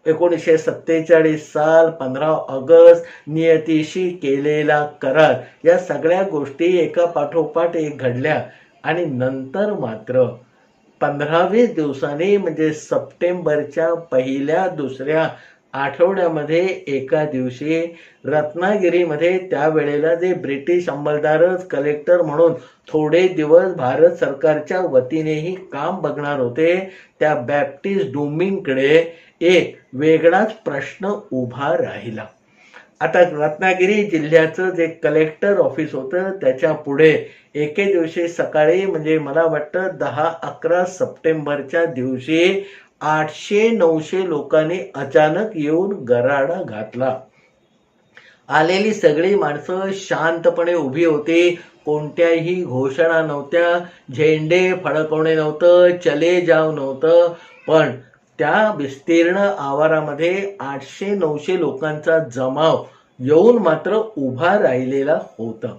1947 साल 15 ऑगस्ट नियतीशी केलेला करार, या सगळ्या गोष्टी एका पाठोपाठ एक घडल्या. आणि नंतर मात्र 15-20 दिवसांनी म्हणजे सप्टेंबरच्या पहिल्या दुसऱ्या आठवड्यामध्ये एका दिवशी रत्नागिरीमध्ये त्यावेळेला जे ब्रिटिश अंमलदारच कलेक्टर म्हणून थोडे दिवस भारत सरकारच्या वतीनेही काम बघणार होते, त्या बॅप्टिस्ट डुमिंगकडे एक वेगळाच प्रश्न उभा राहिला. आता रत्नागिरी जिल्ह्याचं जे कलेक्टर ऑफिस होतं त्याच्या पुढे एके दिवशी सकाळी म्हणजे मला वाटतं 10-11 सप्टेंबरच्या दिवशी 800-900 लोकांनी अचानक येऊन गराडा घातला. आलेली सगळी माणसं शांतपणे उभी होती. कोणत्याही घोषणा नव्हत्या, झेंडे फडकवणे नव्हतं, चले जाव नव्हतं. पण त्या विस्तीर्ण आवारामध्ये 800-900 लोकांचा जमाव येऊन मात्र उभा राहिलेला होता.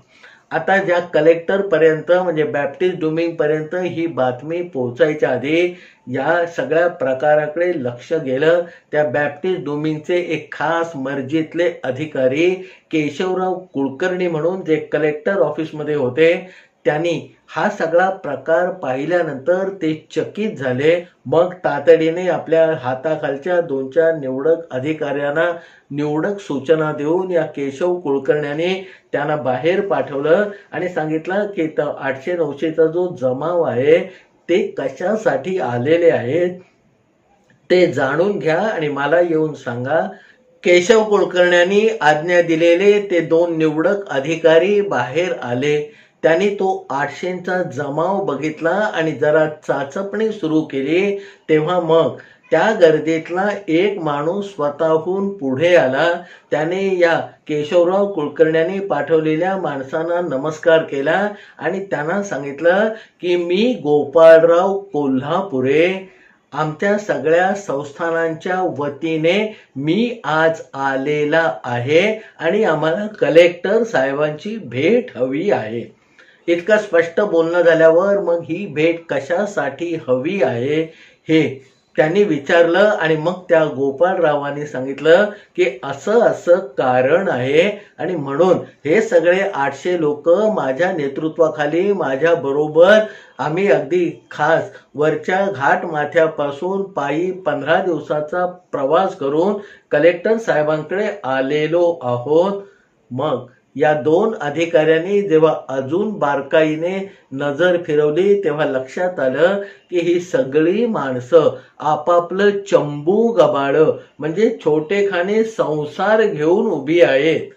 आता ज्या कलेक्टर पर्यंत म्हणजे बॅप्टिस्ट डुमिंग पर्यंत ही बातमी पोहोचायच्या आधी या सगळ्या प्रकाराकडे लक्ष गेलं. त्या बॅप्टिस्ट डुमिंगचे एक खास मर्जीतले अधिकारी केशवराव कुलकर्णी म्हणून जे कलेक्टर ऑफिसमध्ये होते, त्यांनी हा सगळा प्रकार पाहिल्यानंतर ते चकित झाले. मग तातडीने आपल्या हाताखालच्या 2-4 निवडक अधिकाऱ्यांना निवडक सूचना देऊन या केशव कुलकर्ण्याने त्यांना बाहेर पाठवलं आणि सांगितलं की 800-900चा जो जमाव आहे ते कशासाठी आलेले आहेत ते जाणून घ्या आणि मला येऊन सांगा. केशव कुलकर्ण्यांनी आज्ञा दिलेले ते 2 निवडक अधिकारी बाहेर आले. त्यांनी तो 800चा जमाव बघितला आणि जरा चाचपणी सुरू केली. तेव्हा मग त्या गर्दीतला एक माणूस स्वतःहून पुढे आला. त्याने या केशवराव कुलकर्ण्यांनी पाठवलेल्या माणसांना नमस्कार केला आणि त्यांना सांगितलं की मी गोपाळराव कोल्हापुरे, आमच्या सगळ्या संस्थानांच्या वतीने मी आज आलेला आहे आणि आम्हाला कलेक्टर साहेबांची भेट हवी आहे. इतकं स्पष्ट बोलणं झाल्यावर मग ही भेट कशासाठी हवी आहे हे त्यांनी विचारलं आणि मग त्या गोपाळरावांनी सांगितलं की असं कारण आहे आणि म्हणून हे सगळे 800 लोक माझ्या नेतृत्वाखाली माझ्या बरोबर आम्ही अगदी खास वरच्या घाट माथ्यापासून पायी 15 दिवसाचा प्रवास करून कलेक्टर साहेबांकडे आलेलो आहोत. मग या 2 अधिकाऱ्यांनी जेव्हा अजून बारकाईने नजर फिरवली तेव्हा लक्षात आलं की ही सगळी माणसं आपापलं चंबू गबाळं म्हणजे छोटेखाने संसार घेऊन उभी आहेत.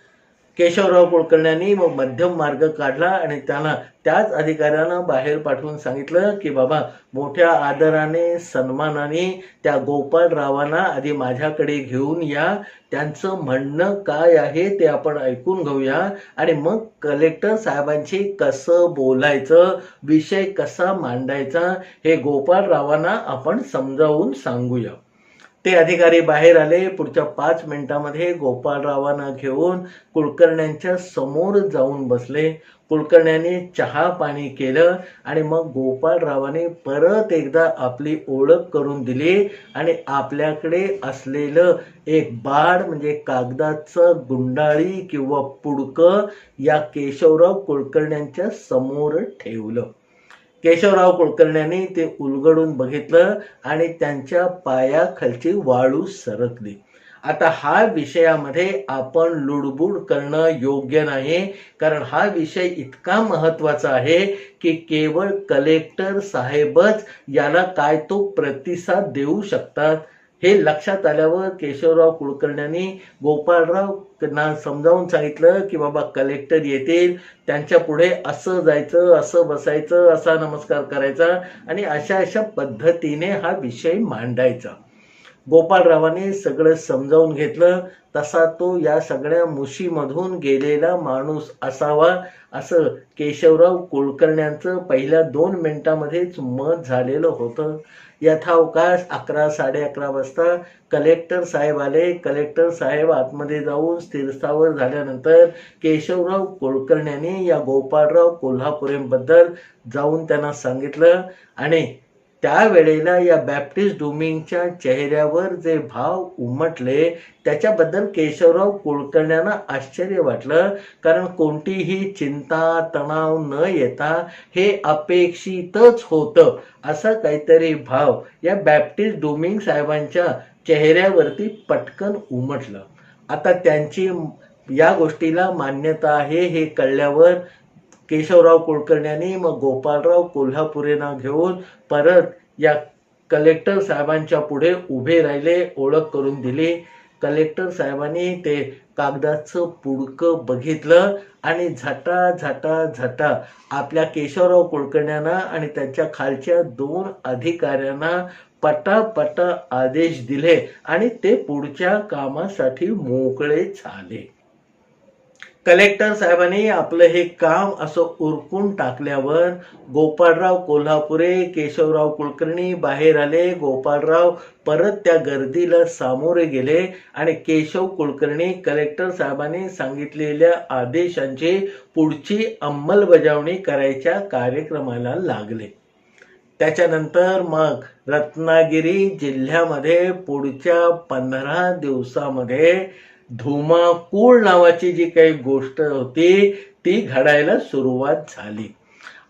केशवराव कुलकर्ण्यांनी मग मध्यम मार्ग काढला आणि त्यांना त्याच अधिकाऱ्यांना बाहेर पाठवून सांगितलं की बाबा मोठ्या आदराने सन्मानाने त्या गोपाळरावांना आधी माझ्याकडे घेऊन या, त्यांचं म्हणणं काय आहे ते आपण ऐकून घेऊया आणि मग कलेक्टर साहेबांशी कसं बोलायचं, विषय कसा मांडायचा हे गोपाळरावांना आपण समजावून सांगूया. ते अधिकारी बाहेर आले. पुढच्या 5 मिनिटांमध्ये गोपाळरावांना घेऊन कुलकर्ण्यांच्या समोर जाऊन बसले. कुलकर्ण्यांनी चहा पाणी केलं आणि मग गोपाळरावांनी परत एकदा आपली ओळख करून दिली आणि आपल्याकडे असलेलं एक बाड म्हणजे कागदाचं गुंडाळी किंवा पुडकं या केशवराव कुलकर्ण्यांच्या समोर ठेवलं. केशवराव कुलकर्ण्यांनी ते उलगडून बघितलं आणि त्यांच्या पायाखालची वाळू सरकली. आता हा विषयामध्ये आपण लुडबुड करणं योग्य नाही, कारण हा विषय इतका महत्वाचा आहे की केवळ कलेक्टर साहेबच याला काय तो प्रतिसाद देऊ शकतात. हे लक्षात आल्यावर केशवराव कुलकर्ण्यांनी गोपाळराव समजावून सांगितलं की बाबा कलेक्टर येतील, त्यांच्या पुढे असं जायचं, असं बसायचं, असा नमस्कार करायचा आणि अशा पद्धतीने हा विषय मांडायचा. गोपाळरावांनी सगळं समजावून घेतलं. तसा तो या सगळ्या मुशीमधून गेलेला माणूस असावा असं केशवराव कुलकर्ण्यांचं पहिल्या 2 मिनिटांमध्येच मत झालेलं होतं. यथावकाश 11-11:30 वाजता कलेक्टर साहेब आले. कलेक्टर साहेब आतमध्ये जाऊन स्थिरस्थावर झाल्यानंतर केशवराव कुलकर्ण्यांनी या गोपाळराव कोल्हापुरेबद्दल जाऊन त्यांना सांगितलं आणि त्यावेळेला या बॅप्टिस्ट डुमिंगच्या चेहऱ्यावर जे भाव उमटले त्याच्याबद्दल केशवराव कुलकर्ण्यांना आश्चर्य वाटलं, कारण कोणतीही चिंता तणाव न येता हे अपेक्षितच होतं असं काहीतरी भाव या बॅप्टिस्ट डुमिंग साहेबांच्या चेहऱ्यावरती पटकन उमटलं. आता त्यांची या गोष्टीला मान्यता आहे हे कळल्यावर केशवराव कुलकर्ण्यांनी मग गोपाळराव कोल्हापुरेंना घेऊन परत या कलेक्टर साहेबांच्या पुढे उभे राहिले, ओळख करून दिली. कलेक्टर साहेबांनी ते कागदाचं पुडकं बघितलं आणि झटा आपल्या केशवराव कुलकर्ण्यांना आणि त्यांच्या खालच्या 2 अधिकाऱ्यांना पटापटा आदेश दिले आणि ते पुढच्या कामासाठी मोकळे झाले. कलेक्टर साहेबांनी आपलं हे काम असं उरकून टाकल्यावर गोपाळराव कोल्हापुरे, केशवराव कुलकर्णी बाहेर आले. गोपाळराव परत त्या गर्दीला सामोरे गेले आणि केशव कुलकर्णी कलेक्टर साहेबांनी सांगितलेल्या आदेशांची पुढची अंमलबजावणी करायच्या कार्यक्रमाला लागले. त्याच्यानंतर मग रत्नागिरी जिल्ह्यामध्ये पुढच्या 15 दिवसामध्ये धुमाकूळ नावाची जी काही गोष्ट होती ती घडायला सुरुवात झाली.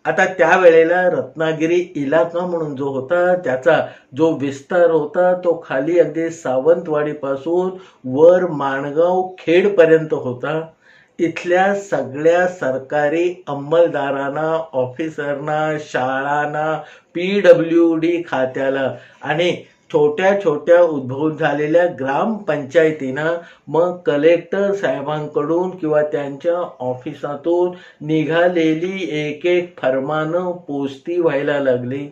आता त्यावेळेला रत्नागिरी इलाका म्हणून जो होता त्याचा जो विस्तार होता तो खाली अगदी सावंतवाडीपासून वर माणगाव खेडपर्यंत होता. इथल्या सगळ्या सरकारी अंमलदारांना, ऑफिसरना, शाळांना, PWD खात्याला आणि छोट्या उद्भूत झालेल्या ग्रामपंचायतींना मग कलेक्टर साहेबांकडून किंवा त्यांच्या ऑफिसातून निघालेली एक फरमानं पोचती व्हायला लागली.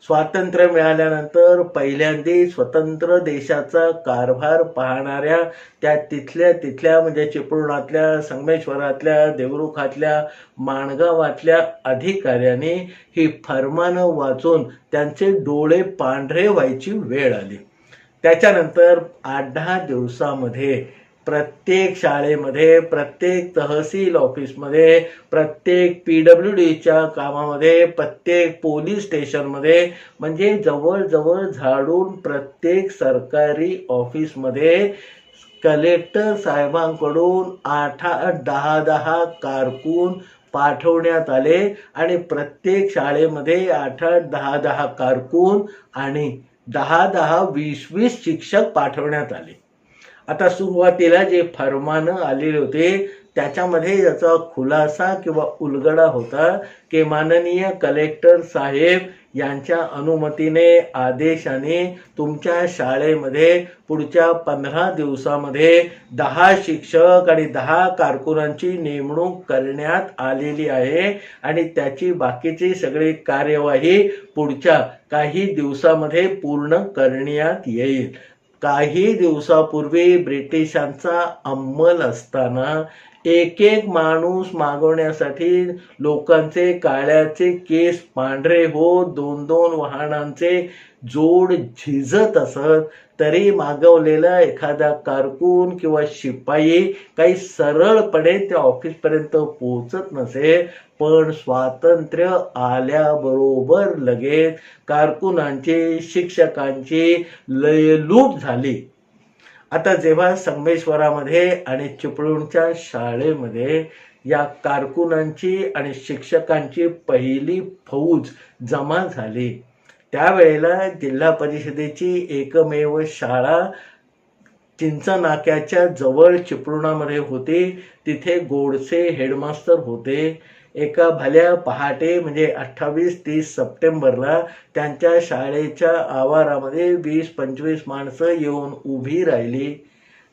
स्वातंत्र्य मिळाल्यानंतर पहिल्यांदा स्वतंत्र देशाचा कारभार पाहणाऱ्या त्या तिथल्या म्हणजे चिपळुणातल्या, संगमेश्वरातल्या, देवरुखातल्या, माणगावातल्या अधिकाऱ्यांनी ही फरमानं वाचून त्यांचे डोळे पांढरे व्हायची वेळ आली. त्याच्यानंतर 8-10 दिवसामध्ये प्रत्येक शाळेमध्ये, प्रत्येक तहसील ऑफिसमध्ये, प्रत्येक PWDच्या कामामध्ये, प्रत्येक पोलीस स्टेशनमध्ये म्हणजे जवळजवळ झाडून प्रत्येक सरकारी ऑफिसमध्ये कलेक्टर साहेबांकडून 8-8, 10-10 कारकून पाठवण्यात आले आणि प्रत्येक शाळेमध्ये 8-8, 10-10 कारकून आणि 10-10, 20-20 शिक्षक पाठवण्यात आले. आता सुरुवातीला जे फरमानं आलेले होते त्याच्यामध्ये याचा खुलासा किंवा उलगडा होता की माननीय कलेक्टर साहेब यांच्या अनुमतीने, आदेशाने तुमच्या शाळेमध्ये पुढच्या 15 दिवसामध्ये 10 शिक्षक आणि 10 कारकुनांची नेमणूक करण्यात आलेली आहे आणि त्याची बाकीची सगळी कार्यवाही पुढच्या काही दिवसामध्ये पूर्ण करण्यात येईल. काही दिवसापूर्वी ब्रिटिशांचा अंमल असताना एक माणूस मागवण्यासाठी लोकांचे काळ्याचे केस पांढरे होत 2-2 वाहनांचे जोड झिजत असत तरी मागवलेला एखादा कारकून किंवा शिपाई काही सरळपणे त्या ऑफिसपर्यंत पोहोचत नसे. पण स्वातंत्र्य आल्याबरोबर लगेच कारकुनांची, शिक्षकांची लयलूट झाली. आता जेव्हा संगमेश्वरामध्ये आणि चिपळूणच्या शाळेमध्ये या कारकुनांची आणि शिक्षकांची पहिली फौज जमा झाली त्यावेळेला जिल्हा परिषदेची एकमेव शाळा चिंचनाक्याच्या जवळ चिपळुणामध्ये होती. तिथे गोडसे हेडमास्टर होते. एका भल्या पहाटे म्हणजे 28-30 सप्टेंबरला त्यांच्या शाळेच्या आवारामध्ये 20-25 माणसं येऊन उभी राहिली.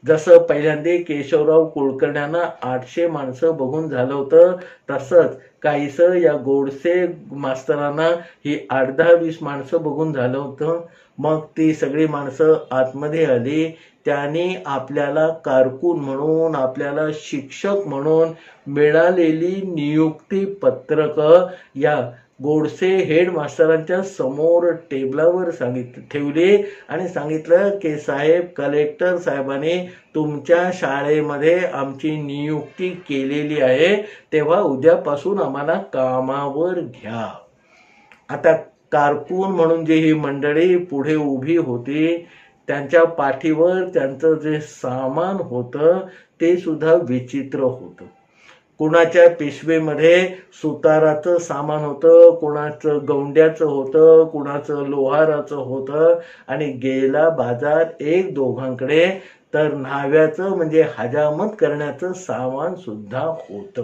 जसं पहिल्यांदा केशवराव कुलकर्ण्यांना 800 माणसं बघून झालं होतं तसंच काहीसं या गोडसे मास्तरांना ही 8-10-20 माणसं बघून झालं होतं. मग ती सगळी माणसं आतमध्ये आली. त्यांनी आपल्याला कारकून म्हणून, आपल्याला शिक्षक म्हणून मिळालेली नियुक्ती पत्रक या गोडसे हेडमास्टरांच्या समोर टेबलावर ठेवली आणि सांगितलं की साहेब, कलेक्टर साहेबांनी तुमच्या शाळेमध्ये आमची नियुक्ती केलेली आहे, तेव्हा उद्यापासून आम्हाला कामावर घ्या. आता कारकून म्हणून जी ही मंडळी पुढे उभी होती, त्यांच्या पाठीवर त्यांचं जे सामान होतं ते सुद्धा विचित्र होतं. कुणाच्या पिशवीमध्ये सुताराचं सामान होतं, कुणाचं गौंड्याचं होतं, कुणाचं लोहाराचं होतं, आणि गेला बाजार एक दोघांकडे तर न्हाव्याचं म्हणजे हजामत करण्याचं सामान सुद्धा होतं.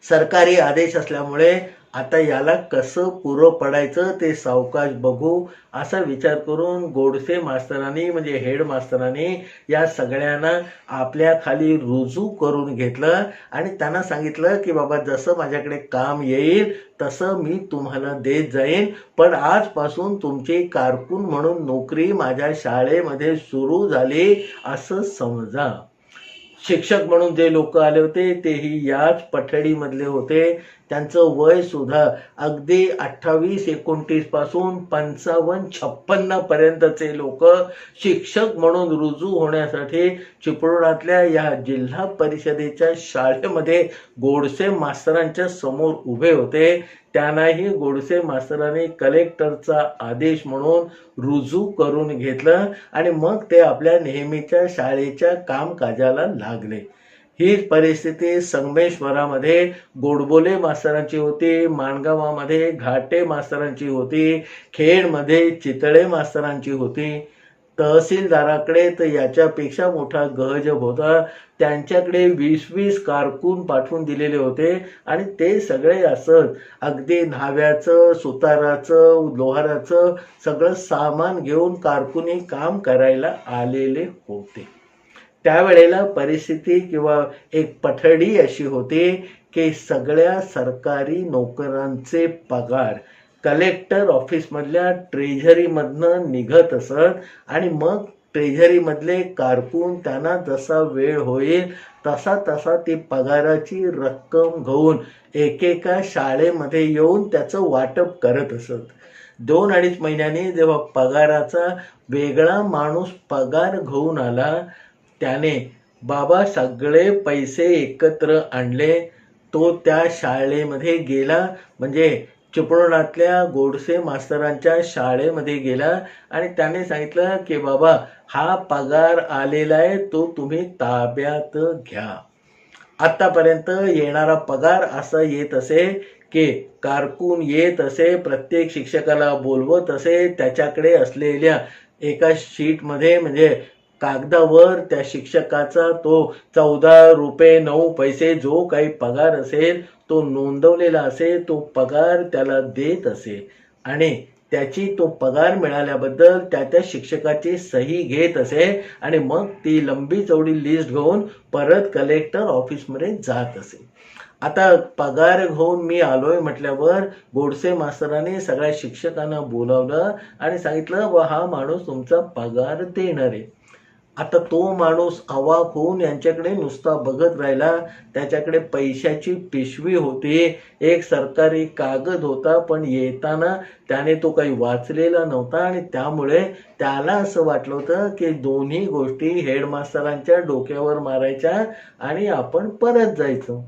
सरकारी आदेश असल्यामुळे आता याला कसं पुरं पडायचं ते सावकाश बघू असा विचार करून गोडसे मास्तरांनी म्हणजे हेड मास्तरांनी या सगळ्यांना आपल्या खाली रुजू करून घेतलं आणि त्यांना सांगितलं की बाबा जसं माझ्याकडे काम येईल तसं मी तुम्हाला देत जाईन, पण आजपासून तुमची कारकून म्हणून नोकरी माझ्या शाळेमध्ये सुरू झाली असं समजा. शिक्षक म्हणून जे लोक आले होते तेही याच पठडीमधले होते. त्यांचं वय सुद्धा अगदी 28-29 पासून 55-56 पर्यंतचे लोक शिक्षक म्हणून रुजू होण्यासाठी चिपळूणातल्या या जिल्हा परिषदेच्या शाळेमध्ये गोडसे मास्तरांच्या समोर उभे होते. त्यांनाही गोडसे मास्तरांनी कलेक्टरचा आदेश म्हणून रुजू करून घेतलं आणि मग ते आपल्या नेहमीच्या शाळेच्या कामकाजाला लागले. हीच परिस्थिती संगमेश्वरामध्ये गोडबोले मास्तरांची होती, माणगावामध्ये घाटे मास्तरांची होती, खेडमध्ये चितळे मास्तरांची होती. तहसीलदाराकडे तर याच्यापेक्षा मोठा गहजब होता. त्यांच्याकडे 20-20 कारकून पाठवून दिलेले होते आणि ते सगळे असत अगदी न्हाव्याचं, सुताराचं, लोहाराचं सगळं सामान घेऊन कारकुनी काम करायला आलेले होते. त्यावेळेला परिस्थिती किंवा एक पठडी अशी होती की सगळ्या सरकारी नोकरांचे पगार कलेक्टर ऑफिसमधल्या ट्रेझरीमधनं निघत असत आणि मग ट्रेझरीमधले कारकून त्यांना जसा वेळ होईल तसा तसा ती पगाराची रक्कम घेऊन एकेका शाळेमध्ये येऊन त्याचं वाटप करत असत. 2-2.5 महिन्यांनी जेव्हा पगाराचा वेगळा माणूस पगार घेऊन आला त्याने बाबा सगळे पैसे एकत्र आणले. तो त्या शाळेमध्ये गेला म्हणजे चिपळूणातल्या गोडसे मास्तरांच्या शाळेमध्ये गेला आणि त्याने सांगितलं की बाबा हा पगार आलेला आहे तो तुम्ही ताब्यात घ्या. आतापर्यंत येणारा पगार असा येत असे की कारकून येत असे, प्रत्येक शिक्षकाला बोलवत असे, त्याच्याकडे असलेल्या एका शीटमध्ये म्हणजे कागदावर त्या शिक्षकाचा तो 14 रुपये 9 पैसे जो काही पगार असेल तो नोंदवलेला असे. तो पगार त्याला देत असे आणि त्याची तो पगार मिळाल्याबद्दल त्या शिक्षकाची सही घेत असे आणि मग ती लंबी चौडी लिस्ट घेऊन परत कलेक्टर ऑफिसमध्ये जात असे. आता पगार घेऊन मी आलोय म्हटल्यावर गोडसे मास्तरांनी सगळ्या शिक्षकांना बोलावलं आणि सांगितलं हा माणूस तुमचा पगार देणार आहे. आता तो माणूस अवाक होऊन यांच्याकडे नुसता बघत राहिला. त्याच्याकडे पैशाची पिशवी होती, एक सरकारी कागद होता, पण येताना त्याने तो काही वाचलेला नव्हता आणि त्यामुळे त्याला असं वाटलं होतं की दोन्ही गोष्टी हेडमास्तरांच्या डोक्यावर मारायच्या आणि आपण परत जायचं.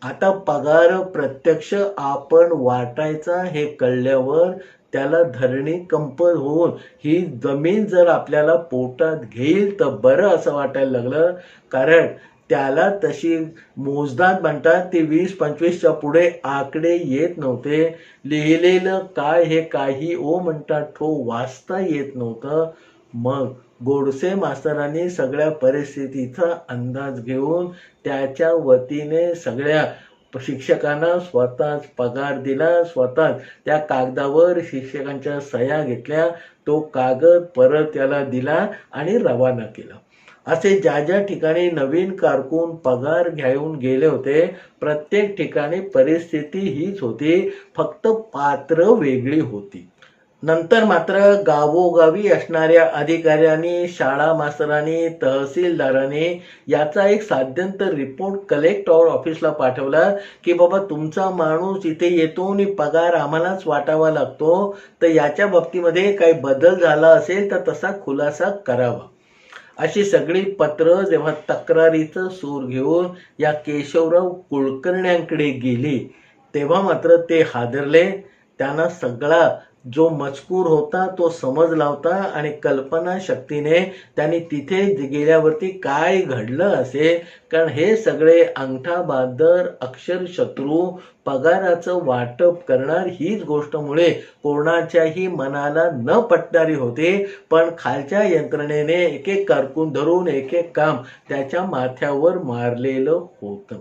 आता पगार प्रत्यक्ष आपण वाटायचा हे कळल्यावर त्याला धरणी कंप होऊन ही जमीन जर आपल्याला पोटात घेईल तर बरं असं वाटायला लागलं. कारण त्याला तशी मोजदाद म्हणतात ते 20-25च्या पुढे आकडे येत नव्हते. लिहिलेलं काय हे काही ओ म्हणतात ठो वाचता येत नव्हतं. मग गोडसे मास्तरांनी सगळ्या परिस्थितीचा अंदाज घेऊन त्याच्या वतीने सगळ्या शिक्षकांना स्वतःच पगार दिला, स्वतः त्या कागदावर शिक्षकांच्या सह्या घेतल्या, तो कागद परत त्याला दिला आणि रवाना केला. असे ज्या ज्या ठिकाणी नवीन कारकून पगार घेऊन गेले होते प्रत्येक ठिकाणी परिस्थिती हीच होती, फक्त पात्र वेगळी होती. नंतर मात्र गावोगावी असणाऱ्या अधिकाऱ्यांनी, शाळा मास्तरांनी, तहसीलदारांनी याचा एक साध्यंतर रिपोर्ट कलेक्टर ऑफिसला पाठवला की बाबा तुमचा माणूस इथे येतो आणि पगार आम्हालाच वाटावा लागतो, तर याच्या बाबतीमध्ये काही बदल झाला असेल तर तसा खुलासा करावा. अशी सगळी पत्र जेव्हा तक्रारीचं सूर घेऊन या केशवराव कुलकर्ण्यांकडे गेली तेव्हा मात्र ते हादरले. त्यांना सगळा जो मजकूर होता तो समजला होता आणि कल्पना शक्तीने त्यांनी तिथे गेल्यावरती काय घडलं असेल, कारण हे सगळे अंगठा बादर अक्षर शत्रू पगाराचं वाटप करणार हीच गोष्टमुळे कोणाच्याही मनाला न पटणारी होती, पण खालच्या यंत्रणेने एक एक कारकून धरून एक एक काम त्याच्या माथ्यावर मारलेलं होतं.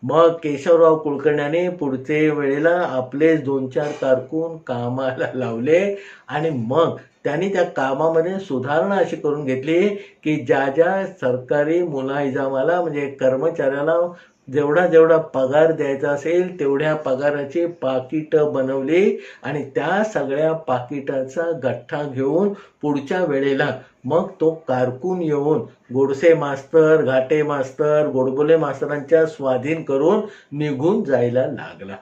मग केशवराव कुलकर्ण्याने पुढचे वेळेला आपले 2-4 कारकून कामाला लावले आणि मग त्यांनी त्या कामामध्ये सुधारणा अशी करून घेतली की ज्या ज्या सरकारी मुलाहिजामाला म्हणजे कर्मचाऱ्याला जेवढा जेवढा पगार द्यायचा असेल तेवढ्या पगाराची पाकिटं बनवली आणि त्या सगळ्या पाकिटाचा गठ्ठा घेऊन पुढच्या वेळेला मग तो कारकून येऊन गोडसे मास्तर, घाटे मास्तर, गोडबोले मास्तरांच्या स्वाधीन करून निघून जायला लागला.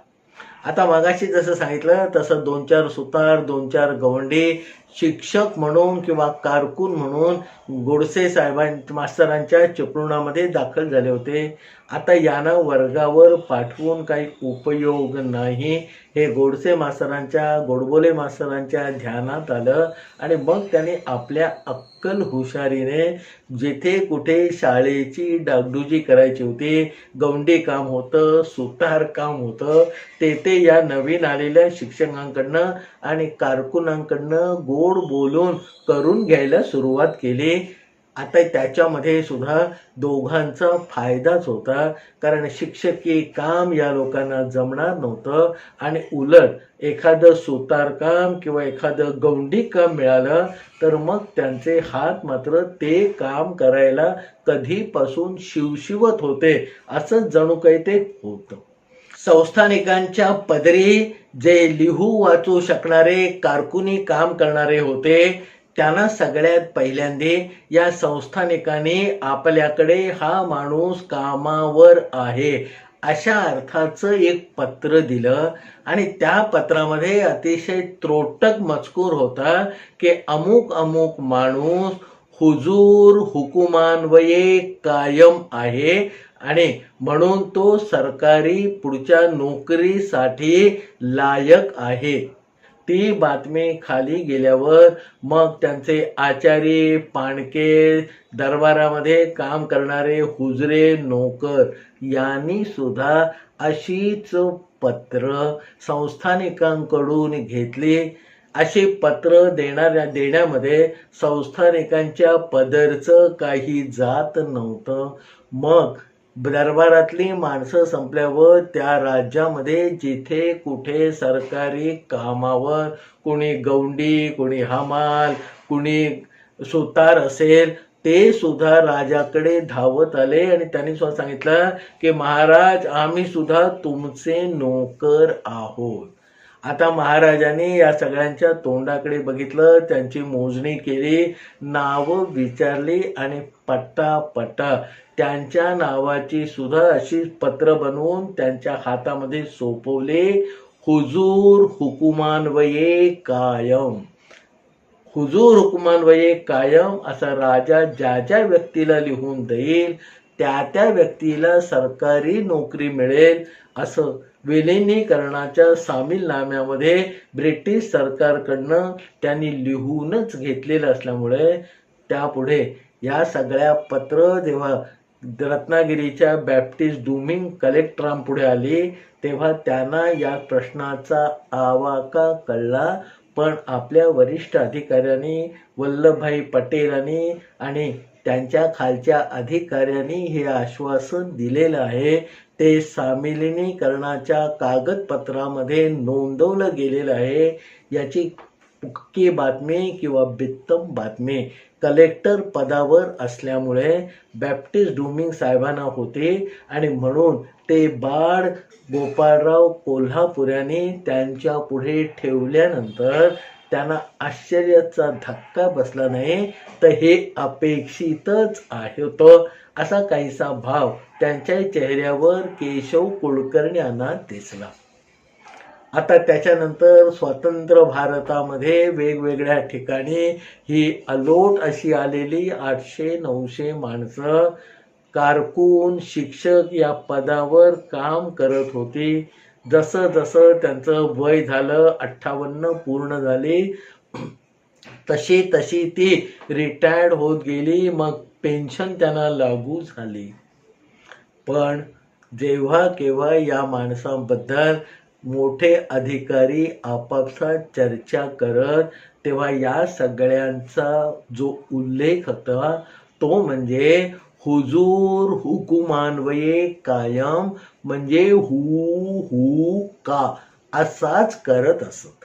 आता मगाशी जसं सांगितलं तसं 2-4 सुतार, 2-4 गवंडी शिक्षक म्हणून किंवा कारकून म्हणून गोडसे मास्तरांच्या चिपळुणामध्ये दाखल झाले होते. आता यांना वर्गावर पाठवून काही उपयोग नाही हे गोडसे मास्तरांच्या, गोडबोले मास्तरांच्या ध्यानात आलं आणि मग त्यांनी आपल्या अक्कल हुशारीने जिथे कुठे शाळेची डागडुजी करायची होती, गवंडी काम होतं, सुतार काम होतं, ते या नवीन आलेल्या शिक्षकांकडनं आणि कारकुनांकडनं गोड बोलून करून घ्यायला सुरुवात केली. आता त्याच्यामध्ये सुद्धा दोघांचा फायदाच होता, कारण शिक्षकी काम या लोकांना जमणार नव्हतं आणि उलट एखादं सुतार काम किंवा एखादं गवंडी काम मिळालं तर मग त्यांचे हात मात्र ते काम करायला कधीपासून शिवशिवत होते, असं जणू काही ते होतं. संस्थानिकांच्या पदरी जे लिहू वाचू शकणारे कारकुनी काम करणारे होते त्यांना सगळ्यात पहिल्यांदा या संस्थानिकांनी आपल्याकडे हा माणूस कामावर आहे अशा अर्थाचं एक पत्र दिलं आणि त्या पत्रामध्ये अतिशय त्रोटक मजकूर होता की अमुक अमुक माणूस हुजूर हुकुमान्वये कायम आहे आणि म्हणून तो सरकारी पुढच्या नोकरीसाठी लायक आहे. ती बातमी खाली गेल्यावर मग त्यांचे आचारी, पाणके, दरबारामध्ये काम करणारे हुजरे, नोकर यांनी सुद्धा अशीच पत्र संस्थानिकांकडून घेतली. अशी पत्र देण्यामध्ये संस्थानिकांच्या पदरचं काही जात नव्हतं. मग दरबारातली माणसं संपल्यावर त्या राज्यामध्ये जिथे कुठे सरकारी कामावर कोणी गवंडी, कोणी हमाल, कोणी सुतार असेल ते सुद्धा राजाकडे धावत आले आणि त्यांनी सुद्धा सांगितलं की महाराज आम्ही सुद्धा तुमचे नोकर आहोत. आता महाराजांनी या सगळ्यांच्या तोंडाकडे बघितलं, त्यांची मोजणी केली, नावं विचारली आणि पट्टा त्यांच्या नावाची सुद्धा अशी पत्र बनवून त्यांच्या हातामध्ये सोपवले. हुजूर हुकुमान्वये कायम. हुजूर हुकुमान्वये कायम असा राजा ज्या ज्या व्यक्तीला लिहून देईल त्या त्या व्यक्तीला सरकारी नोकरी मिळेल असं विलिनीकरणाच्या सामीलनाम्यामध्ये ब्रिटिश सरकारकडनं त्यांनी लिहूनच घेतलेलं असल्यामुळे त्यापुढे या सगळ्या पत्र जेव्हा रत्नागिरीच्या बॅप्टिस्ट डुमिंग कलेक्टरांपुढे आली तेव्हा त्यांना या प्रश्नाचा आवाका कळला. पण आपल्या वरिष्ठ अधिकाऱ्यांनी, वल्लभभाई पटेलांनी आणि त्यांच्या खालच्या अधिकाऱ्यांनी हे आश्वासन दिलेलं आहे ते सामीलीनीकरणाच्या कागदपत्रामध्ये नोंदवलं गेलेलं आहे. याची पक्की बातमी किंवा बित्तम बातमी कलेक्टर पदावर असल्यामुळे बॅप्टिस्ट डुमिंग साहेबांना होते आणि म्हणून ते बाळ गोपाळराव कोल्हापुऱ्यांनी त्यांच्या पुढे ठेवल्यानंतर त्यांना आश्चर्याचा धक्का बसला नाही, तर हे अपेक्षितच आहे होतं असा काहीसा भाव त्यांच्या चेहऱ्यावर केशव कुलकर्णी यांना दिसला. आता त्याच्यानंतर स्वतंत्र भारतामध्ये वेगवेगळ्या ठिकाणी ही अलोट अशी आलेली 800-900 माणसं कारकून, शिक्षक या पदावर काम करत होती. जसं जसं त्यांचं वय झालं, 58 पूर्ण झाली, तशी तशी ती रिटायर्ड होत गेली. मग पेन्शन त्यांना लागू झाली. पण जेव्हा केव्हा या माणसांबद्दल मोठे अधिकारी आपापसात चर्चा करत, तेव्हा या सगळ्यांचा जो उल्लेख होता तो म्हणजे हुजूर हुकुमान्वये कायम, म्हणजे हू हू का असाच करत असत.